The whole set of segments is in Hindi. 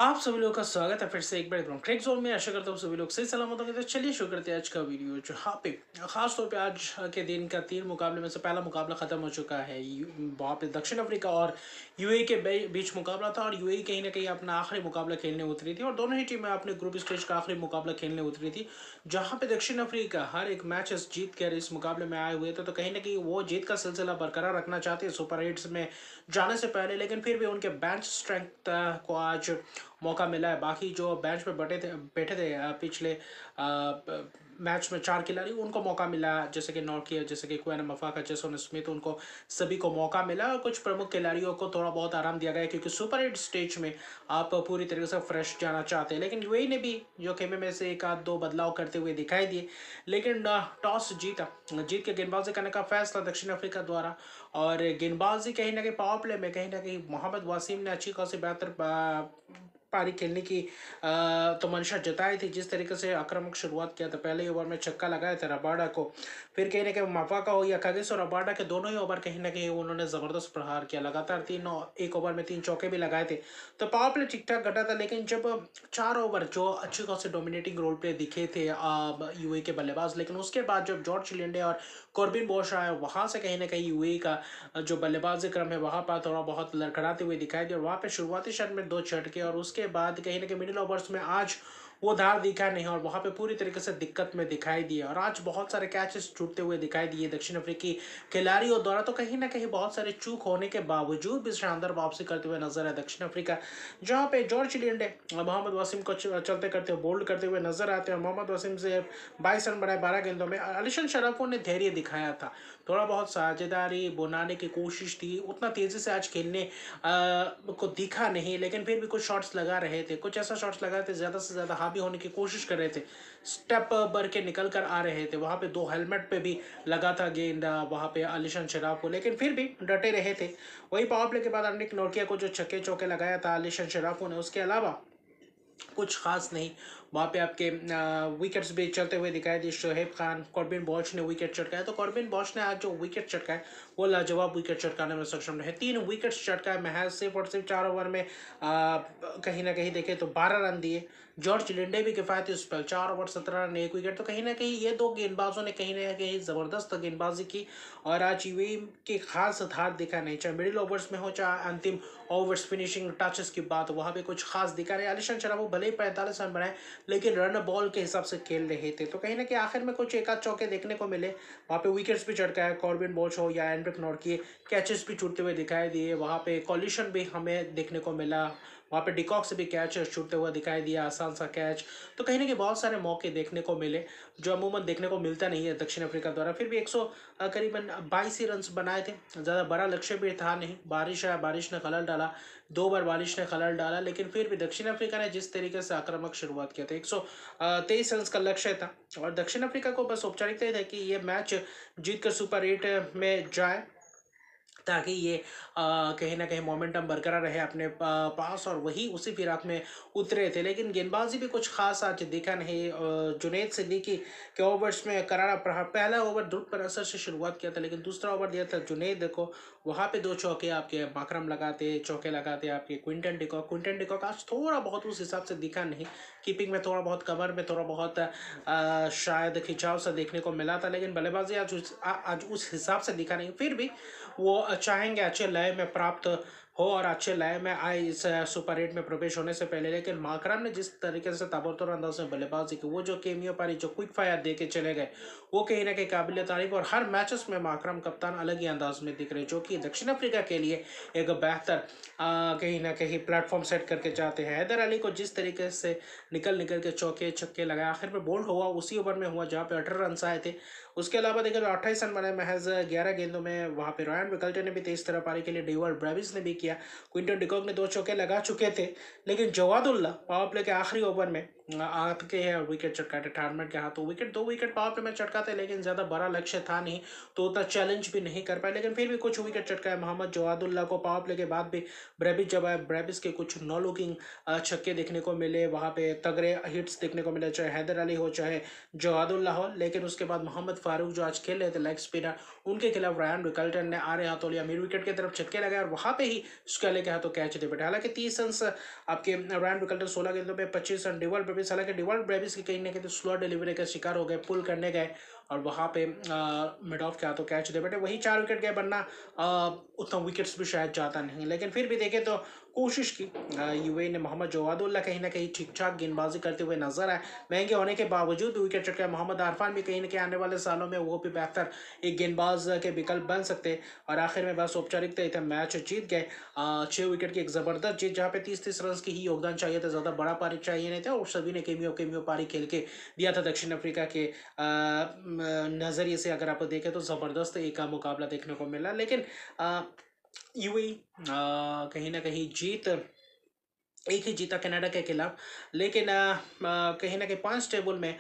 आप सभी लोगों का स्वागत है फिर से एक बार क्रिक जोन में। आशा करता हूँ सभी लोग सही सलामत होंगे। तो चलिए शुरू करते हैं आज का वीडियो। जहाँ पे खास तौर पे आज के दिन का 3 मुकाबले में से पहला मुकाबला खत्म हो चुका है। वहाँ पे दक्षिण अफ्रीका और यूएई के बीच मुकाबला था और यूएई कहीं ना कहीं अपना आखिरी मुकाबला खेलने उतरी थी और दोनों ही टीमें अपने ग्रुप स्टेज का आखिरी मुकाबला खेलने उतरी थी। जहाँ पे दक्षिण अफ्रीका हर एक मैच जीत कर इस मुकाबले में आए हुए थे, तो कहीं ना कहीं वो जीत का सिलसिला बरकरार रखना चाहते हैं सुपर एट्स में जाने से पहले। लेकिन फिर भी उनके बेंच स्ट्रेंथ को आज मौका मिला है। बाकी जो बेंच पे बैठे थे पिछले मैच में 4 खिलाड़ी, उनको मौका मिला, जैसे कि नॉर्किया, जैसे कि क्वेन मफाका, जेसन स्मिथ, उनको सभी को मौका मिला और कुछ प्रमुख खिलाड़ियों को थोड़ा बहुत आराम दिया गया क्योंकि सुपर एट स्टेज में आप पूरी तरीके से फ्रेश जाना चाहते हैं। लेकिन यूएई ने भी जो खेमे में से एक आध दो बदलाव करते हुए दिखाई दिए, लेकिन टॉस जीत के गेंदबाजी करने का फैसला दक्षिण अफ्रीका द्वारा। और गेंदबाजी कहीं ना कहीं पावर प्ले में कहीं ना कहीं मोहम्मद वासिम ने अच्छी खासी बेहतर पारी खेलने की तो मंशा जताई थी। जिस तरीके से आक्रामक शुरुआत किया था, पहले ही ओवर में छक्का लगाया था रबाडा को, फिर कहीं ना कहीं माफाका हो या कागिस और रबाडा के दोनों ही ओवर कहीं ना कहीं उन्होंने जबरदस्त प्रहार किया। लगातार एक ओवर में 3 चौके भी लगाए थे, तो पावर प्ले ठीक ठाक घटा था। लेकिन जब 4 ओवर जो अच्छी खासी डोमिनेटिंग रोल प्ले दिखे थे यूए के बल्लेबाज, लेकिन उसके बाद जब जॉर्ज लिंडे और कॉर्बिन बॉश आया, वहां से कहीं ना कहीं यूए का जो बल्लेबाजी क्रम है वहां पर थोड़ा बहुत लड़खड़ाते हुए दिखाई दिया और वहां पे शुरुआती शट में 2 झटके और उसके बाद कहीं ना कहीं मिडिल ओवर्स में आज वो धार दिखा नहीं और वहां पे पूरी तरीके से दिक्कत में दिखाई दिया। और आज बहुत सारे कैचेस छूटते हुए दिखाई दिए दक्षिण अफ्रीकी खिलाड़ियों द्वारा, तो कहीं ना कहीं बहुत सारे चूक होने के बावजूद भी शानदार वापसी करते हुए नजर है दक्षिण अफ्रीका। जहां पे जॉर्ज लिंडे मोहम्मद वसीम को चलते करते बोल्ड करते हुए नजर आते हैं। मोहम्मद वसीम से 22 रन बनाए 12 गेंदों में। अलिशन शराफों ने धैर्य दिखाया था, थोड़ा बहुत साझेदारी बनाने की कोशिश थी, उतना तेजी से आज खेलने को दिखा नहीं, लेकिन फिर भी कुछ शॉट्स लगा रहे थे, कुछ ऐसा शॉट्स लगा रहे थे, ज़्यादा से ज़्यादा हावी होने की कोशिश कर रहे थे, स्टेप भर के निकल कर आ रहे थे। वहाँ पे 2 हेलमेट पे भी लगा था गेंद वहाँ पे आलिशान शराफ को, लेकिन फिर भी डटे रहे थे। वही पावर प्ले के बाद अनिक नोकिया को जो छक्के चौके लगाया था आलिशान शराफों ने, उसके अलावा कुछ खास नहीं। वहाँ पे आपके विकेट्स भी चलते हुए दिखाई दिए। शोहेब खान, कॉर्बिन बॉश ने विकेट चटकाया, तो कॉर्बिन बॉश ने आज जो विकेट चटकाए वो लाजवाब विकेट चटकाने में सक्षम रहे। 3 विकेट्स चटकाए महज सिर्फ और सिर्फ 4 ओवर में। कहीं ना कहीं देखे तो 12 रन दिए। जॉर्ज लिंडे भी किफायती स्पेल, 4 ओवर 17 रन 1 विकेट। तो कहीं ना कहीं ये दो गेंदबाजों ने कहीं ना कहीं जबरदस्त गेंदबाजी की और आज यूएई की खास धार दिखा नहीं, चाहे मिडिल ओवर्स में हो चाहे अंतिम ओवर्स फिनिशिंग टचेस की बात, वहाँ पे कुछ खास दिखा नहीं। आलिशान शराफ वो भले ही 45 रन बनाए, लेकिन रन बॉल के हिसाब से खेल रहे थे, तो कहीं ना कहीं आखिर में कुछ एक आध चौके देखने को मिले। वहाँ पे विकेट्स भी चटकाए, कॉर्बिन बॉश हो या एंड्रिक नॉर्किए, कैचेस भी छूटते हुए दिखाई दिए। वहाँ पे कॉलिशन भी हमें देखने को मिला, वहाँ पे डिकॉक से भी कैच छूटते हुए दिखाई दिया, आसान सा कैच। तो कहीं ना कहीं बहुत सारे मौके देखने को मिले जो अमूमन देखने को मिलता नहीं है दक्षिण अफ्रीका द्वारा। फिर भी 100 करीबन 22 ही रन बनाए थे, ज़्यादा बड़ा लक्ष्य भी था नहीं। बारिश आया, बारिश ने खलल डाला, 2 बार बारिश ने खलल डाला, लेकिन फिर भी दक्षिण अफ्रीका ने जिस तरीके से आक्रामक शुरुआत किया था, 123 रन का लक्ष्य था और दक्षिण अफ्रीका को बस औपचारिकता ही था कि ये मैच जीतकर सुपर 8 में जाए, ताकि ये कहीं ना कहीं मोमेंटम बरकरार रहे अपने पास, और वही उसी फिराक में उतरे थे। लेकिन गेंदबाजी भी कुछ खास आज दिखा नहीं। जुनैद सिद्दीकी के ओवर्स में करारा प्रहार, पहला ओवर ध्रुव पर असर से शुरुआत किया था, लेकिन दूसरा ओवर दिया था जुनैद को, वहाँ पे 2 चौके आपके माकरम लगाते, चौके लगाते आपके क्विंटन डिकॉक आज थोड़ा बहुत उस हिसाब से दिखा नहीं। कीपिंग में थोड़ा बहुत, कवर में थोड़ा बहुत शायद खिंचाव सा देखने को मिला था, लेकिन बल्लेबाजी आज उस हिसाब से दिखा नहीं। फिर भी वो चाहेंगे अच्छे लय में प्राप्त हो और अच्छे लय में आए इस सुपर 8 में प्रवेश होने से पहले। लेकिन माकरम ने जिस तरीके से ताबड़तोड़ अंदाज में बल्लेबाजी की, वो जो केमियो पारी, जो क्विक फायर दे के चले गए, वो कहीं ना कहीं काबिल तारीफ। और हर मैचेस में माकरम कप्तान अलग ही अंदाज में दिख रहे, जो कि दक्षिण अफ्रीका के लिए एक बेहतर कहीं ना कहीं प्लेटफॉर्म सेट करके जाते हैं। हैदर अली को जिस तरीके से निकल निकल के चौके छक्के लगाए, आखिर में बोल्ड हुआ उसी ओवर में हुआ जहाँ पे 18 रन आए थे। उसके अलावा देखें तो 28 रन बने महज 11 गेंदों में। वहाँ पे रॉयन विकल्टे ने भी तेज तरह पारी के लिए, डेवर ब्रेविस ने भी किया, क्विंटन डिकॉक ने 2 चौके लगा चुके थे। लेकिन जवादुल्ला पावर प्ले के आखिरी ओवर में आके है और विकेट चटकाते ठारमेट के हाथों विकेट, 2 विकेट पावर प्ले में चटकाते, लेकिन ज़्यादा बड़ा लक्ष्य था नहीं तो उतना चैलेंज भी नहीं कर पाए, लेकिन फिर भी कुछ विकेट चटकाए मोहम्मद जवादुल्ला को। पावर प्ले के बाद भी ब्रेबिस जब आए, ब्रेबिस के कुछ नो लुकिंग छक्के देखने को मिले, वहाँ पे तगड़े हिट्स देखने को मिले, चाहे हैदर अली हो चाहे जवादुल्ला हो। लेकिन उसके बाद मोहम्मद फारूक जो आज खेल रहे थे लेग स्पिनर, उनके खिलाफ रायन रिकल्टन ने आरे हाथों लिया, मिड विकेट की तरफ छक्के लगाए और वहाँ पे ही स्कले के हाथों कैच दे बैठे। हालांकि 30 रन आपके रायन रिकल्टन 16 गेंदों पे 25 रन। डिवल ब्रेविस, हालांकि डिवल ब्रेविस की कहीं ना कहीं स्लो डिलीवरी का शिकार हो गए, पुल करने गए और वहाँ पे मिड ऑफ के हाथों कैच दे बैठे, वही 4 विकेट गए, वरना उतना विकेट्स भी शायद जाता नहीं। लेकिन फिर भी देखें तो कोशिश की यूएई ने। मोहम्मद जवादुल्ला कहीं ना कहीं ठीक ठाक गेंदबाजी करते हुए नजर आए, महंगे होने के बावजूद विकेट चटके। मोहम्मद अरफान भी कहीं ना कहीं आने वाले सालों में वो भी बेहतर एक गेंदबाज के विकल्प बन सकते। और आखिर में बस औपचारिकता ही था, मैच जीत गए 6 विकेट की एक जबरदस्त जीत, जहाँ पे 30 रन की ही योगदान चाहिए था, ज़्यादा बड़ा पारी चाहिए नहीं था और सभी ने केमियो केमियो पारी खेल के दिया था। दक्षिण अफ्रीका के नज़रिए से अगर आप देखें तो ज़बरदस्त एक मुकाबला देखने को मिला। लेकिन यूएई कहीं ना कहीं जीत, एक ही जीता कनाडा के खिलाफ, लेकिन कहीं ना कहीं 5 टेबल में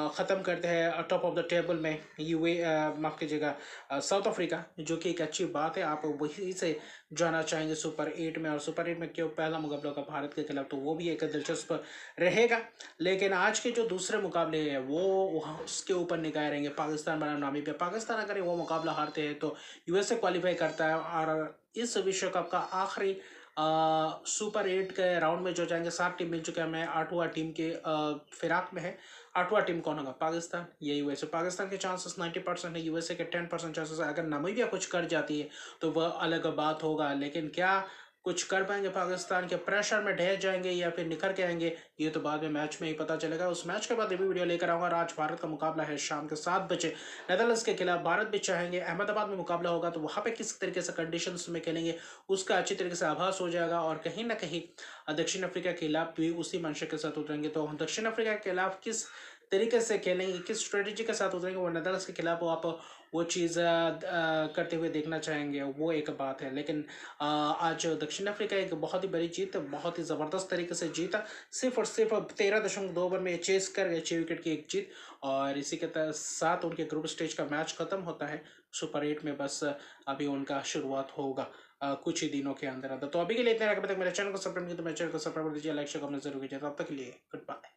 ख़त्म करते हैं टॉप ऑफ द टेबल में यूए, माफ़ कीजिएगा साउथ अफ्रीका, जो कि एक अच्छी बात है। आप वही से जाना चाहेंगे सुपर 8 में, और सुपर 8 में क्यों पहला मुकाबला होगा भारत के खिलाफ, तो वो भी एक दिलचस्प रहेगा। लेकिन आज के जो दूसरे मुकाबले हैं वो वहाँ उसके ऊपर निगाह रहेंगे, पाकिस्तान बनाम नामीबिया। पाकिस्तान अगर वो मुकाबला हारते हैं तो यूएसए क्वालिफाई करता है और इस विश्व कप का आखिरी सुपर 8 के राउंड में जो जाएंगे। 7 टीम मिल चुके हैं, हमें 8वां टीम के फिराक में है। 8वां टीम कौन होगा? पाकिस्तान या यूएसए? पाकिस्तान के चांसेस 90% है, यूएसए के 10% चांसेस है। अगर नामीबिया कुछ कर जाती है तो वह अलग बात होगा, लेकिन क्या कुछ कर पाएंगे? पाकिस्तान के प्रेशर में ढह जाएंगे या फिर निखर के आएंगे, ये तो बाद में मैच में ही पता चलेगा। उस मैच के बाद रिव्यू वीडियो लेकर आऊंगा। और आज भारत का मुकाबला है शाम के 7 बजे नेदरलैंड्स के खिलाफ। भारत भी चाहेंगे अहमदाबाद में मुकाबला होगा तो वहाँ पे किस तरीके से कंडीशंस में खेलेंगे उसका अच्छी तरीके से आभास हो जाएगा। और कहीं ना कहीं दक्षिण अफ्रीका के खिलाफ भी उसी मंशा के साथ उतरेंगे, तो हम दक्षिण अफ्रीका के खिलाफ किस तरीके से खेलेंगे, किस स्ट्रेटेजी के साथ उतरेंगे, वो नेदरलैंड्स के खिलाफ आप वो चीज़ करते हुए देखना चाहेंगे, वो एक बात है। लेकिन आज दक्षिण अफ्रीका एक बहुत ही बड़ी जीत, बहुत ही ज़बरदस्त तरीके से जीता, सिर्फ और सिर्फ 13.2 ओवर में चेस कर गए 6 विकेट की एक जीत। और इसी के साथ उनके ग्रुप स्टेज का मैच खत्म होता है। सुपर 8 में बस अभी उनका शुरुआत होगा कुछ ही दिनों के अंदर अंदर। तो अभी के लिए इतना, अगर तक मेरे चैनल को सब्सक्राइब किया तो मेरे चैनल को सब्सक्राइब कर दीजिए, लाइक शेयर करना जरूर कीजिए। तब तक के लिए गुड बाय।